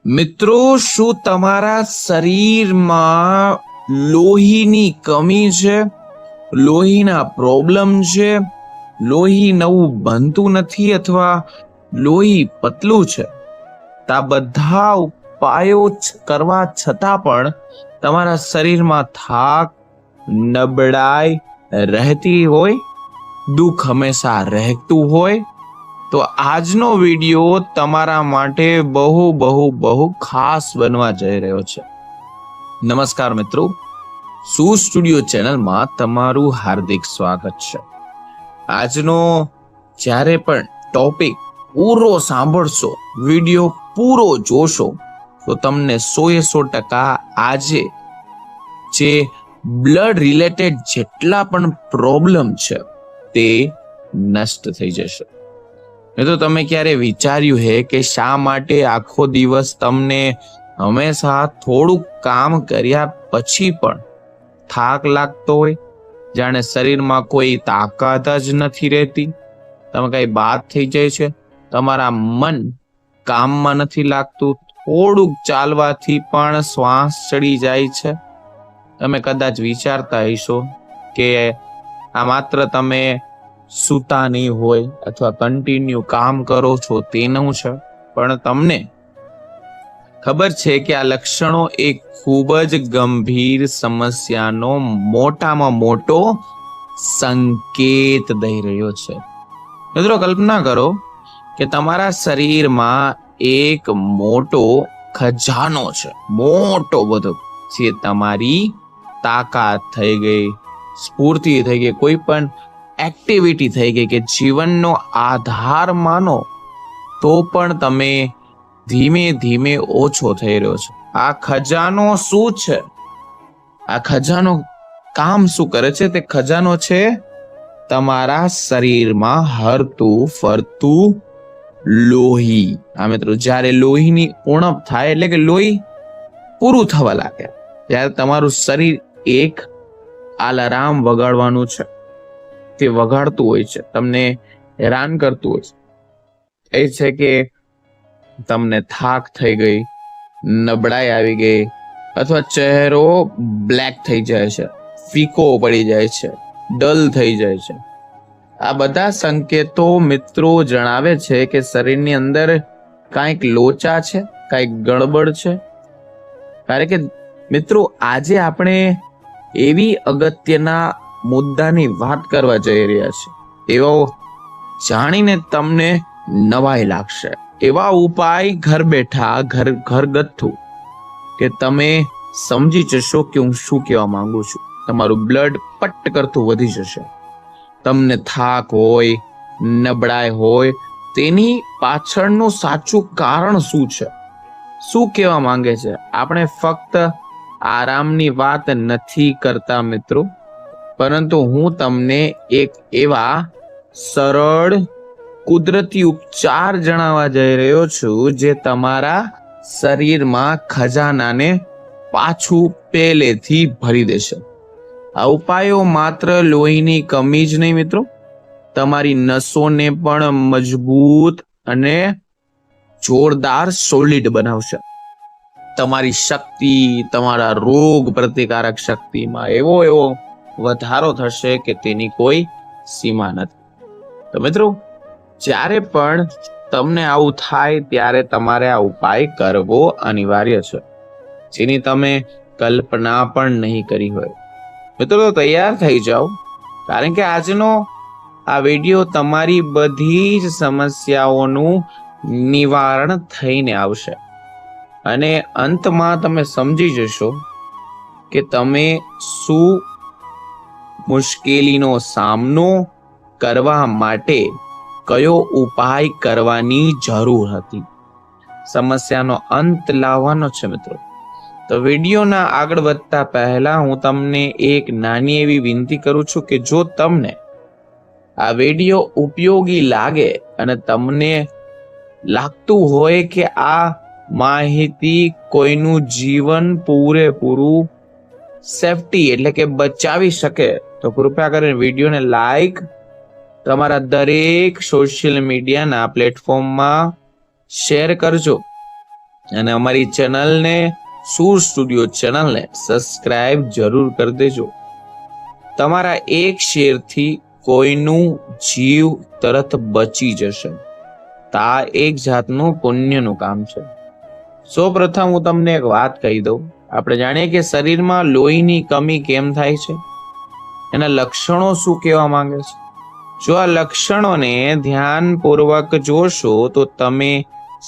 મિત્રો, શું તમારા શરીરમાં લોહીની કમી છે? લોહીના પ્રોબ્લેમ છે? લોહી નવું બનતું નથી અથવા લોહી પતલું છે? આ બધા ઉપાયો કરવા છતાં પણ તમારા શરીરમાં થાક, નબળાઈ રહેતી હોય, દુઃખ હંમેશા રહેતું હોય, તો આજનો વિડિયો તમારા માટે બહુ ખાસ બનવા જઈ રહ્યો છે. નમસ્કાર મિત્રો, સુ સ્ટુડિયો ચેનલમાં તમારું હાર્દિક સ્વાગત છે. આજનો જ્યારે પણ ટોપિક પૂરો સાંભળશો, વિડિયો પૂરો જોશો, તો તમને 100% આજે જે બ્લડ રિલેટેડ જેટલા પણ પ્રોબ્લેમ છે તે નષ્ટ થઈ જશે. તો તમે ક્યારે વિચાર્યું હે કે શા માટે આખો દિવસ તમને હંમેશા થોડુંક કામ કર્યા પછી પણ થાક લાગતો હોય, જાણે શરીરમાં કોઈ તાકાત જ નથી રહેતી? તમે કઈ બાત થઈ જાય છે, તમારા મન કામમાં નથી લાગતું, થોડુંક ચાલવાથી પણ શ્વાસ ચડી જાય છે? તમે કદાચ વિચારતા હશો કે આ માત્ર તમે સૂતા નહીં હોય અથવા કન્ટિન્યુ કામ કરો છો તેનું છે, પણ તમને ખબર છે કે આ લક્ષણો એક ખૂબ જ ગંભીર સમસ્યાનો મોટામાં મોટો સંકેત દઈ રહ્યો છે. મિત્રો, કલ્પના કરો કે તમારા શરીરમાં એક મોટો ખજાનો છે, મોટો બધો, જે તમારી તાકાત થઈ ગઈ, સ્ફૂર્તિ થઈ ગઈ, કોઈ પણ એક્ટિવિટી થઈ ગઈ કે જીવનનો આધાર માનો, તો પણ તમે ધીમે ધીમે ઓછો થઈ રહ્યો છો. આ ખજાનો શું છે? આ ખજાનો કામ શું કરે છે? તે ખજાનો છે તમારા શરીરમાં હરતું ફરતું લોહી. આ મિત્રો, જ્યારે લોહીની ઉણપ થાય એટલે કે લોહી પૂરું થવા લાગે, ત્યારે તમારું શરીર એક અલાર્મ વગાડવાનું છે, તે વગાડતું હોય છે, તમને હેરાન કરતું હોય છે. એ છે કે તમને થાક થઈ ગઈ, નબળાઈ આવી ગઈ, અથવા ચહેરો બ્લેક થઈ જાય છે, ફીકો પડી જાય છે, ડલ થઈ જાય છે. આ બધા સંકેતો મિત્રો જણાવે છે કે શરીરની અંદર કાંઈક લોચા છે, કાંઈક ગડબડ છે. કારણ કે મિત્રો, આજે આપણે એવી અગત્યના મુદ્દાની વાત કરવા જઈ રહ્યા છે, એવો જાણીને તમને નવાઈ લાગશે. એવા ઉપાય ઘર બેઠા, ઘરગથ્થુ, કે તમે સમજી જશો કે હું શું કહેવા માંગુ છું. તમારું બ્લડ પટ કરતું વધી જશે. તમને થાક હોય, નબળાઈ હોય, તેની પાછળનું સાચું કારણ શું છે? શું કહેવા માંગે છે? આપણે ફક્ત આરામની વાત નથી કરતા મિત્રો, પરંતુ હું તમને એક એવા સરળ કુદરતી ઉપચાર જણાવવા જઈ રહ્યો છું જે તમારા શરીરમાં ખજાનાને પાછું પહેલેથી ભરી દેશે. આ ઉપાયો માત્ર લોહીની કમી જ નહીં મિત્રો, તમારી નસોને પણ મજબૂત અને જોરદાર સોલિડ બનાવશે. તમારી શક્તિ, તમારા રોગ પ્રતિકારક શક્તિમાં એવો વધારો થશે કે તેની કોઈ સીમા નથી. તો મિત્રો, જ્યારે પણ તમને આવું થાય ત્યારે તમારે આ ઉપાય કરવો અનિવાર્ય છે, જેની તમે કલ્પના પણ નહીં કરી હોય. મિત્રો, તૈયાર થઈ જાઓ, કારણ કે આજનો આ વિડિયો તમારી બધી જ સમસ્યાઓનું નિવારણ થઈને આવશે, અને અંતમાં તમે સમજી જશો કે તમે શું મુશ્કેલીનો સામનો કરવા માટે કયો ઉપાય કરવાની જરૂર હતી. સમસ્યાનો અંત લાવવાનો છે મિત્રો. તો વિડીયોના આગળ વધતા પહેલા હું તમને એક નાની એવી વિનંતી કરું છું કે જો તમને આ વિડીયો ઉપયોગી લાગે અને તમને લાગતું હોય કે આ માહિતી કોઈનું જીવન પૂરેપૂરું સેફટી એટલે કે બચાવી શકે, તો કૃપયા કરીને વિડીયોને લાઈક, તમારા દરેક સોશિયલ મીડિયાના પ્લેટફોર્મમાં શેર કરજો, અને અમારી ચેનલને સૂર સ્ટુડિયો ચેનલને સબસ્ક્રાઇબ જરૂર કરી દેજો. તમારા એક શેરથી કોઈનું જીવ તરત બચી જશે. તો આ એક જાતનું પુણ્યનું કામ છે. સૌપ્રથમ હું તમને એક વાત કહી દઉં. આપણે જાણીએ કે શરીરમાં લોહીની કમી કેમ થાય છે, એના લક્ષણો શું કહેવા માંગે છે. જો આ લક્ષણોને ધ્યાનપૂર્વક જોશો તો તમે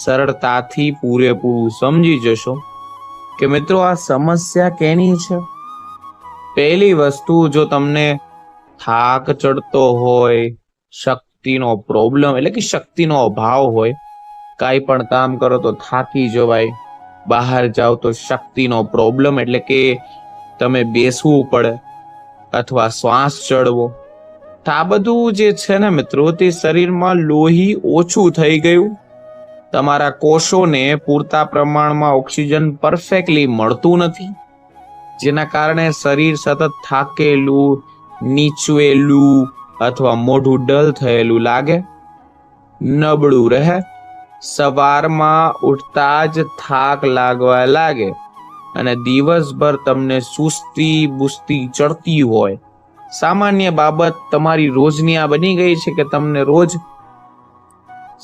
સરળતાથી પૂરેપૂરું સમજી જશો કે મિત્રો આ સમસ્યા કેની છે. પહેલી વસ્તુ, જો તમને થાક ચડતો હોય, શક્તિનો પ્રોબ્લેમ એટલે કે શક્તિનો અભાવ હોય, કાંઈ પણ કામ કરો તો થાકી જવાય, બહાર જાઓ તો શક્તિનો પ્રોબ્લેમ એટલે કે તમે બેસવું પડે અથવા શ્વાસ ચડવો, તો આ બધું જે છે ને મિત્રો, તે શરીરમાં લોહી ઓછું થઈ ગયું, તમારા કોષોને પૂરતા પ્રમાણમાં ઓક્સિજન પરફેક્ટલી મળતું નથી, જેના કારણે શરીર સતત થાકેલું, નીચવેલું અથવા મોઢું ડલ થયેલું લાગે, નબળું રહે, સવારમાં ઉઠતા જ થાક લાગવા લાગે અને દિવસભર તમને સુસ્તી બુસ્તી ચડતી હોય. સામાન્ય બાબત તમારી રોજની આ બની ગઈ છે કે તમને રોજ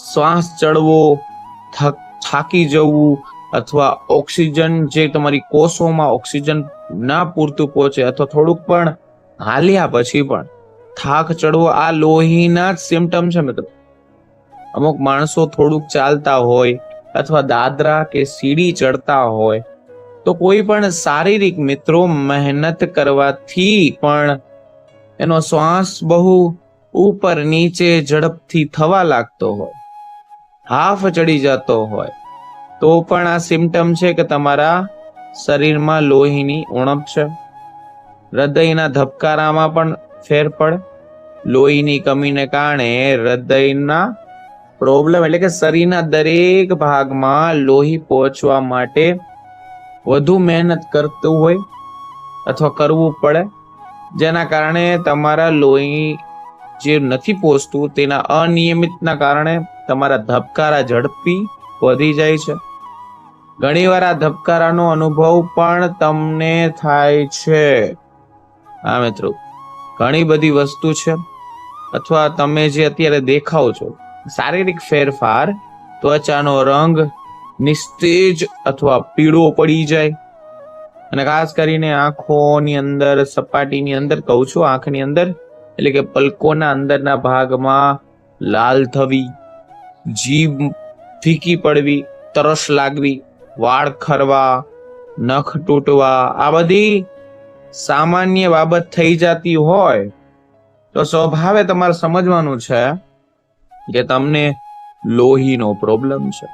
શ્વાસ ચડવો, થાકી જવું અથવા ઓક્સિજન જે તમારી કોષોમાં ઓક્સિજન ના પૂરતું પહોંચે અથવા થોડુંક પણ હાલ્યા પછી પણ થાક ચડવો, આ લોહીના જ સિમ્ટમ છે મિત્રો. અમુક માણસો થોડુંક ચાલતા હોય અથવા દાદરા કે સીડી ચડતા હોય તો કોઈ પણ શારીરિક મિત્રો મહેનત કરવાથી પણ એનો શ્વાસ બહુ ઉપર નીચે ઝડપથી થવા લાગતો હોય, હાફ ચડી જતો હોય, તો પણ આ સિમ્ટમ છે કે તમારા શરીરમાં લોહીની ઉણપ છે. હૃદયના ધબકારામાં પણ ફેર પડે. લોહીની કમીને કારણે હૃદયના પ્રોબ્લેમ એટલે કે શરીરના દરેક ભાગમાં લોહી પહોંચવા માટે વધુ મહેનત કરતું હોય અથવા કરવું પડે, જેના કારણે તમારા લોહી જે નથી પહોંચતું તેના અનિયમિતના કારણે તમારા ધબકારા ઝડપી વધી જાય છે. ઘણીવાર આ ધબકારાનો અનુભવ પણ તમને થાય છે. હા મિત્રો, ઘણી બધી વસ્તુ છે. અથવા તમે જે અત્યારે દેખાવ છો, શારીરિક ફેરફાર, ત્વચાનો રંગ નિસ્તેજ અથવા પીળો પડી જાય, અને ખાસ કરીને આંખોની અંદર, સપાટીની અંદર કહું છું, આંખની અંદર એટલે કે પલકોના અંદરના ભાગમાં લાલ થવી, જીભ ફીકી પડવી, તરસ લાગવી, વાળ ખરવા, નખ તૂટવા, આ બધી સામાન્ય બાબત થઈ જતી હોય તો સ્વભાવે તમારે સમજવાનું છે કે તમને લોહીનો પ્રોબ્લેમ છે.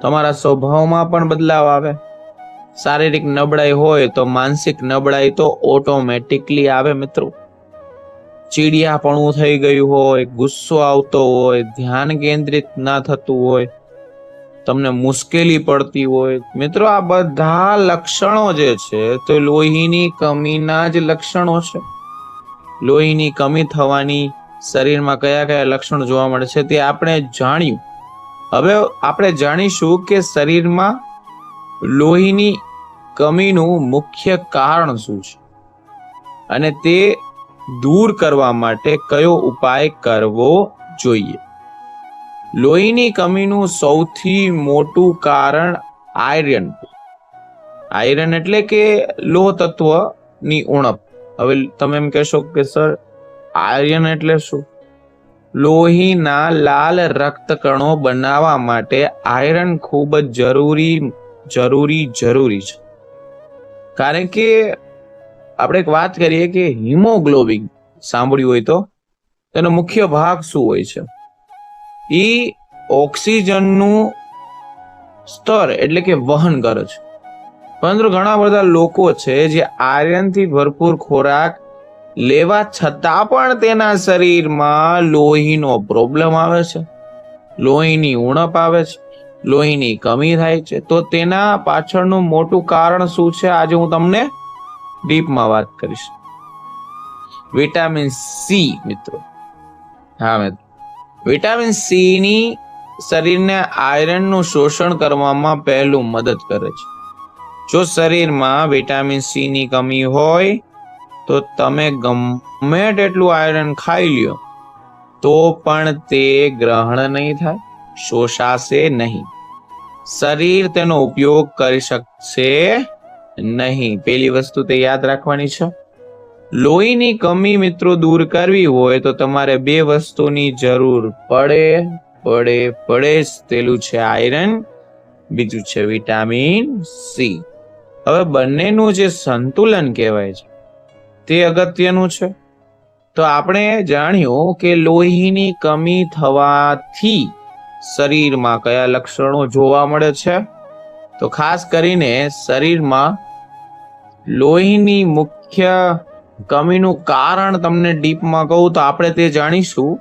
તમારા સ્વભાવમાં પણ બદલાવ આવે. શારીરિક નબળાઈ હોય તો માનસિક નબળાઈ તો ઓટોમેટિકલી આવે મિત્રો. ચીડિયાપણું થઈ ગયું હોય, ગુસ્સો આવતો હોય, ધ્યાન કેન્દ્રિત ના થતું હોય, તમને મુશ્કેલી પડતી હોય, મિત્રો આ બધા લક્ષણો જે છે તો લોહીની કમીના જ લક્ષણો છે. લોહીની કમી થવાની શરીરમાં કયા કયા લક્ષણો જોવા મળે છે તે આપણે જાણ્યું. હવે આપણે જાણીશું કે શરીરમાં લોહીની કમીનું મુખ્ય કારણ શું છે અને તે દૂર કરવા માટે કયો ઉપાય કરવો જોઈએ. લોહીની કમીનું સૌથી મોટું કારણ આયરન. આયરન એટલે કે લોહ તત્વની ઉણપ. હવે તમે એમ કહેશો કે સર આયરન એટલે શું? લોહીના લાલ રક્તકણો બનાવવા માટે આયરન ખૂબ જ જરૂરી છે. કારણ કે આપણે એક વાત કરીએ કે હિમોગ્લોબિન સાંભળ્યું હોય તો તેનો મુખ્ય ભાગ શું હોય છે? એ ઓક્સિજનનું સ્તર એટલે કે વહન કરે છે. પરંતુ ઘણા બધા લોકો છે જે આયરનથી ભરપૂર ખોરાક લેવા છતાં પણ તેના શરીરમાં લોહીનો પ્રોબ્લેમ આવે છે, લોહીની ઉણપ આવે છે, લોહીની કમી થાય છે. તો તેના પાછળનું મોટું કારણ શું છે આજે હું તમને ડીપમાં વાત કરીશ. વિટામિન સી મિત્રો. હા મિત્રો, વિટામિન સી ની શરીરને આયરનનું શોષણ કરવામાં પહેલું મદદ કરે છે. જો શરીરમાં વિટામિન સી ની કમી હોય તો તમે ગમે તેટલું આયરન ખાઈ લ્યો તો પણ તે ગ્રહણ નહીં થાય, શોષાશે નહીં. શરીર તેનો ઉપયોગ કરી શકશે નહીં. પેલી વસ્તુ તે યાદ રાખવાની છે. લોહીની કમી મિત્રો દૂર કરવી હોય તો તમારે બે વસ્તુની જરૂર પડે જ. પેલું છે આયરન, બીજું છે વિટામિન સી. હવે બંનેનું જે સંતુલન કહેવાય છે તે અગત્યનું છે. તો આપણે જાણ્યું કે લોહીની કમી થવાથી શરીરમાં કયા લક્ષણો જોવા મળે છે. તો ખાસ કરીને શરીરમાં લોહીની મુખ્ય કમીનું કારણ તમને ડીપમાં કહું તો આપણે તે જાણીશું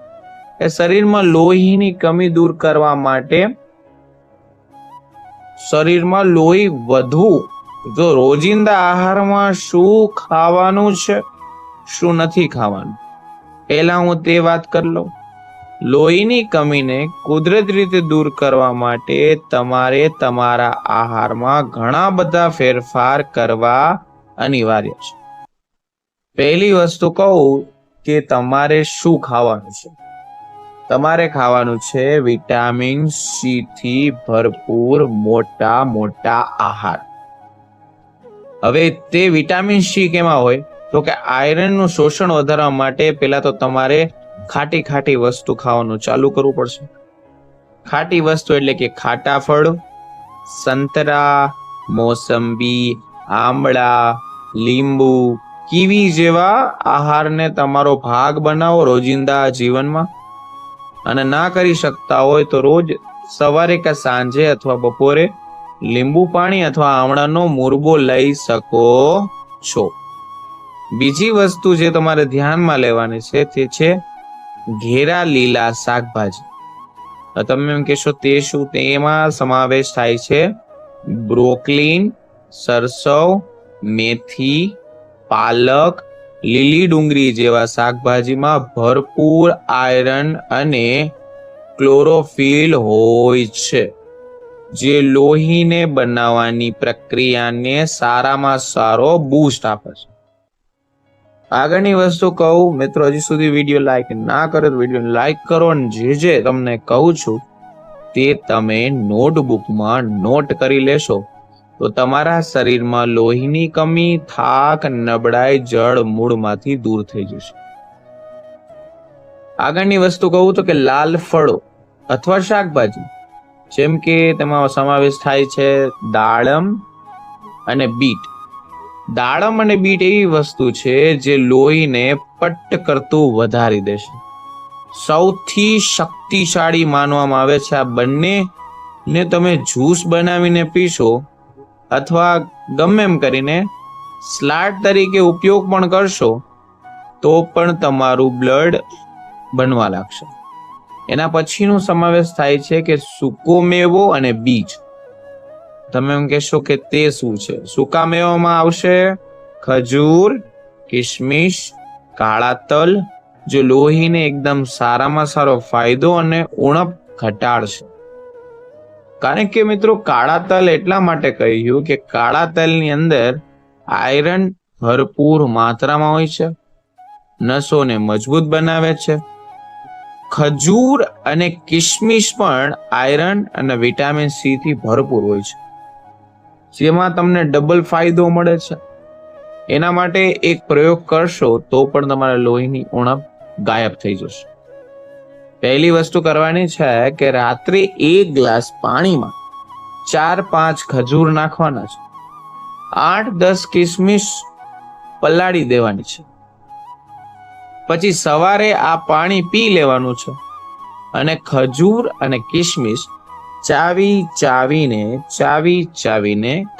કે શરીરમાં લોહીની કમી દૂર કરવા માટે શરીરમાં લોહી વધવું, જો રોજિંદા આહારમાં શું ખાવાનું છે, શું નથી ખાવાનું, પહેલા હું તે વાત કરી લઉં. લોહીની કમીને કુદરતી રીતે દૂર કરવા માટે તમારે તમારા આહારમાં ઘણા બધા ફેરફાર કરવા અનિવાર્ય છે. પહેલી વસ્તુ કહું કે તમારે શું ખાવાનું છે. તમારે ખાવાનું છે વિટામિન સી થી ભરપૂર મોટા આહાર. હવે તે વિટામિન સી કેમાં હોય તો કે આયરનનું શોષણ વધારવા માટે પહેલા તો તમારે ખાટી વસ્તુ ખાવાનું ચાલુ કરવું પડશે. ખાટી વસ્તુ એટલે કે ખાટા ફળ, સંતરા, મોસંબી, આંબળા, લીંબુ, કીવી જેવા આહારને તમારો ભાગ બનાવો રોજિંદા જીવનમાં. અને ના કરી શકતા હોય તો રોજ સવારે કે સાંજે અથવા બપોરે લીંબુ પાણી અથવા આમળાનો મુરબો લઈ શકો છો. બીજી વસ્તુ જે તમારે ધ્યાનમાં લેવાની છે તે છે ઘેરા લીલા શાકભાજી. તમે એમ કહેશો તે શું? તેમાં સમાવેશ થાય છે બ્રોકલી, સરસવ, મેથી, પાલક, લીલી ડુંગળી જેવા શાકભાજીમાં ભરપૂર આયરન અને ક્લોરોફિલ હોય છે, જે લોહીને બનાવવાની પ્રક્રિયાને સારામાં સારો બૂસ્ટ આપે છે. આગળની વસ્તુ કહું મિત્રો, હજી સુધી વિડીયો લાઈક ના કરો તો વિડીયો લાઈક કરો અને જે તમને કહું છું તે તમે નોટબુકમાં નોટ કરી લેશો તો તમારા શરીરમાં લોહીની કમી, થાક, નબળાઈ જળ મૂળમાંથી દૂર થઈ જશે. આગળની વસ્તુ કહું તો કે લાલ ફળો અથવા શાકભાજી, જેમ કે તેમાં સમાવેશ થાય છે દાડમ અને બીટ. દાડમ અને બીટ એવી વસ્તુ છે જે લોહીને પટ્ટ કરતું વધારી દેશે. સૌથી શક્તિશાળી માનવામાં આવે છે. આ બંનેને તમે જ્યુસ બનાવીને પીશો અથવા ગમે એમ કરીને સ્લાડ તરીકે ઉપયોગ પણ કરશો તો પણ તમારું બ્લડ બનવા લાગશે. એના પછીનો સમાવેશ થાય છે કે સૂકો મેવો અને બીજ. તમે એમ કહેશો કે તે શું છે? સૂકા મેવામાં આવશે ખજૂર, કિશમિશ, કાળા તલ, જે લોહીને એકદમ સારામાં સારો ફાયદો અને ઉણપ ઘટાડશે. કારણ કે મિત્રો કાળા તલ એટલા માટે કહ્યું કે કાળા તલની અંદર આયરન ભરપૂર માત્રામાં હોય છે, નસોને મજબૂત બનાવે છે. ખજૂર અને કિશમિશ પણ આયરન અને વિટામિન સી થી ભરપૂર હોય છે, જેમાં તમને ડબલ ફાયદો મળે છે. એના માટે એક પ્રયોગ કરશો તો પણ તમારા લોહીની ઉણપ ગાયબ થઈ જશે. પહેલી વસ્તુ કરવાની છે કે રાત્રે 1 ગ્લાસ પાણીમાં 4-5 ખજૂર નાખવાના છે, 8-10 કિશમિશ પલાળી દેવાની છે. પછી સવારે આ પાણી પી લેવાનું છે અને ખજૂર અને કિશમિશ ચાવીને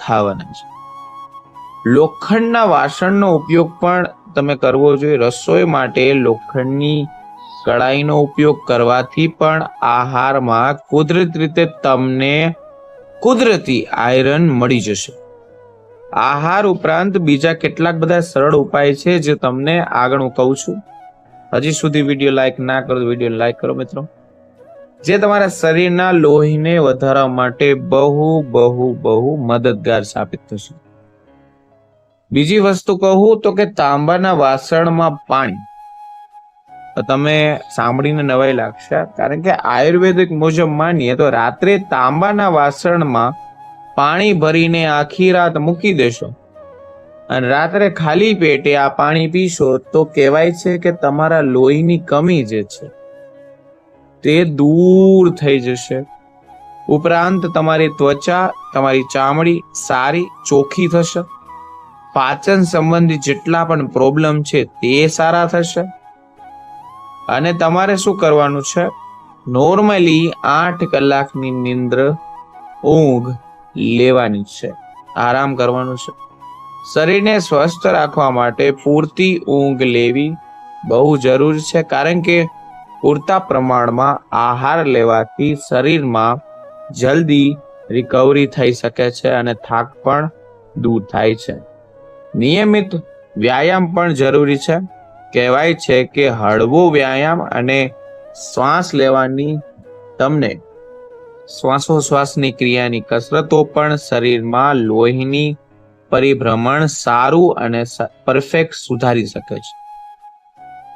ખાવાના છે. લોખંડના વાસણનો ઉપયોગ પણ તમે કરવો જોઈએ. રસોઈ માટે લોખંડની કડાઈનો ઉપયોગ કરવાથી પણ આહારમાં કુદરતી રીતે તમને કુદરતી આયરન મળી જશે. આહાર ઉપરાંત બીજા કેટલાક બધા સરળ ઉપાય છે જે તમને આગળ હું કહું છું. હજી સુધી વિડીયો લાઈક ના કરો તો વિડીયો લાઈક કરો મિત્રો. જે તમારા શરીરના લોહીને વધારવા માટે બહુ બહુ બહુ મદદગાર સાબિત થશે. બીજી વસ્તુ કહું તો કે તાંબાના વાસણમાં પાણી. તો તમે સાંભળીને નવાઈ લાગશે, કારણ કે આયુર્વેદિક મુજબ માનીએ તો રાત્રે તાંબાના વાસણમાં પાણી ભરીને આખી રાત મૂકી દેશો અને રાત્રે ખાલી પેટે આ પાણી પીશો તો કહેવાય છે કે તમારા લોહીની કમી જે છે તે દૂર થઈ જશે. ઉપરાંત તમારી ત્વચા, તમારી ચામડી સારી ચોખ્ખી થશે. પાચન સંબંધી જેટલા પણ પ્રોબ્લેમ છે તે સારા થશે. અને તમારે શું કરવાનું છે? નોર્મલી 8 કલાકની નિંદ્ર ઊંઘ લેવાની છે, આરામ કરવાનું છે. શરીરને સ્વસ્થ રાખવા માટે પૂરતી ઊંઘ લેવી બહુ જરૂરી છે, કારણ કે પૂરતા પ્રમાણમાં આહાર લેવાથી શરીરમાં જલ્દી રિકવરી થઈ શકે છે અને થાક પણ દૂર થાય છે. નિયમિત વ્યાયામ પણ જરૂરી છે. કહેવાય છે કે હળવો વ્યાયામ અને શ્વાસ લેવાની તમને શ્વાસોશ્વાસની ક્રિયાની કસરતો પણ શરીરમાં લોહીની પરિભ્રમણ સારું અને પરફેક્ટ સુધારી શકે છે.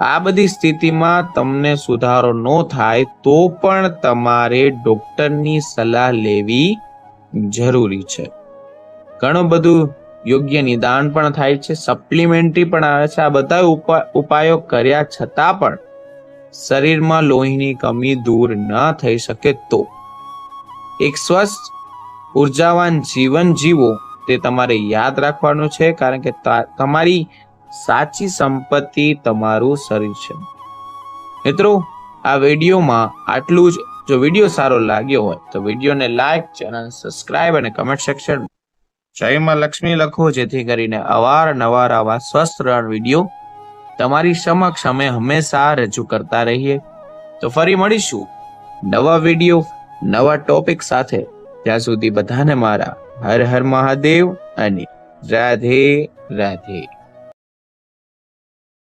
આ બધી સ્થિતિમાં તમને સુધારો ન થાય તો પણ તમારે ડોક્ટરની સલાહ લેવી જરૂરી છે. ઘણું બધું યોગ્ય નિદાન પણ થાય છે, સપ્લિમેન્ટરી પણ આવે છે. આ બધા ઉપાયો કર્યા છતાં પણ શરીરમાં લોહીની કમી દૂર ન થઈ શકે તો એક સ્વસ્થ ઉર્જાવાન જીવન જીવો તે તમારે યાદ રાખવાનું છે, કારણ કે તમારી સાચી સંપત્તિ તમારું શરીર છે. મિત્રો, આ વિડીયોમાં આટલું જ. જો વિડીયો સારો લાગ્યો હોય તો વિડીયોને લાઈક, ચેનલ સબસ્ક્રાઇબ અને કમેન્ટ સેક્શન જય માં લક્ષ્મી લખો, જેથી કરીને અવારનવાર આવા સ્વસ્થ વિડીયો તમારી સમક્ષ અમે હંમેશા રજૂ કરતા રહીએ. તો ફરી મળીશું નવા વિડીયો, નવા ટોપિક સાથે. ત્યાં સુધી બધાને મારા હર હર મહાદેવ અને રાધે રાધે.